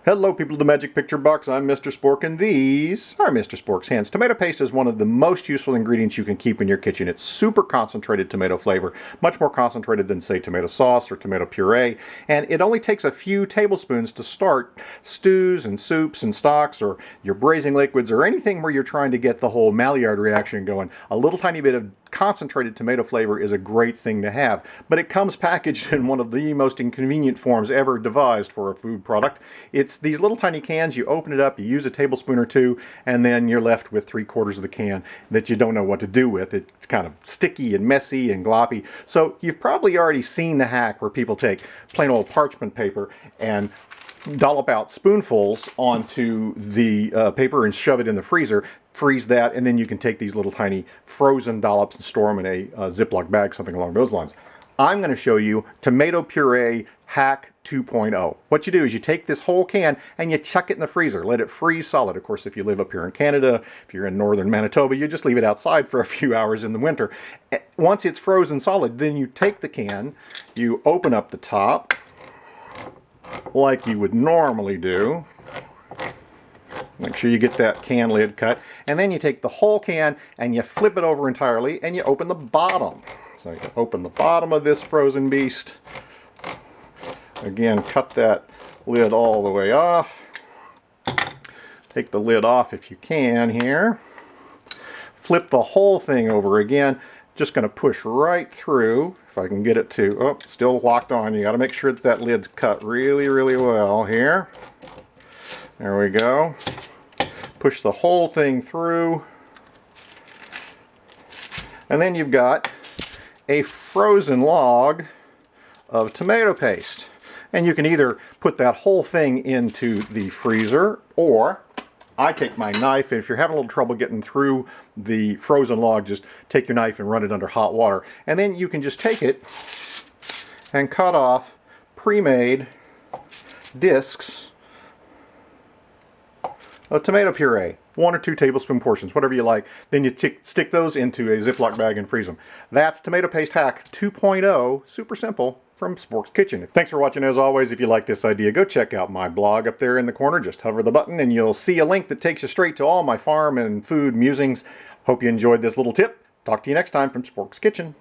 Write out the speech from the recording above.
Hello people of the Magic Picture Box, I'm Mr. Spork and these are Mr. Spork's hands. Tomato paste is one of the most useful ingredients you can keep in your kitchen. It's super concentrated tomato flavor, much more concentrated than say tomato sauce or tomato puree, and it only takes a few tablespoons to start stews and soups and stocks or your braising liquids or anything where you're trying to get the whole Maillard reaction going. A little tiny bit of concentrated tomato flavor is a great thing to have, but it comes packaged in one of the most inconvenient forms ever devised for a food product. It's these little tiny cans. You open it up, you use a tablespoon or two, and then you're left with 3/4 of the can that you don't know what to do with. It's kind of sticky and messy and gloppy. So you've probably already seen the hack where people take plain old parchment paper and dollop out spoonfuls onto the paper and shove it in the freezer, freeze that, and then you can take these little tiny frozen dollops and store them in a Ziploc bag, something along those lines. I'm going to show you tomato puree hack 2.0. What you do is you take this whole can and you chuck it in the freezer, let it freeze solid. Of course, if you live up here in Canada, if you're in northern Manitoba, you just leave it outside for a few hours in the winter. Once it's frozen solid, then you take the can, you open up the top like you would normally do. Make sure you get that can lid cut, and then you take the whole can and you flip it over entirely and you open the bottom. So you open the bottom of this frozen beast. Again, cut that lid all the way off. Take the lid off if you can here. Flip the whole thing over again. Just going to push right through. If I can get it to, oh, still locked on. You got to make sure that that lid's cut really, really well here. There we go. Push the whole thing through. And then you've got a frozen log of tomato paste. And you can either put that whole thing into the freezer, or I take my knife, and if you're having a little trouble getting through the frozen log, just take your knife and run it under hot water. And then you can just take it and cut off pre-made discs of tomato puree. 1 or 2 tablespoon portions, whatever you like. Then you stick those into a Ziploc bag and freeze them. That's Tomato Paste Hack 2.0, super simple, from Spork's Kitchen. Thanks for watching as always. If you like this idea, go check out my blog up there in the corner. Just hover the button and you'll see a link that takes you straight to all my farm and food musings. Hope you enjoyed this little tip. Talk to you next time from Spork's Kitchen.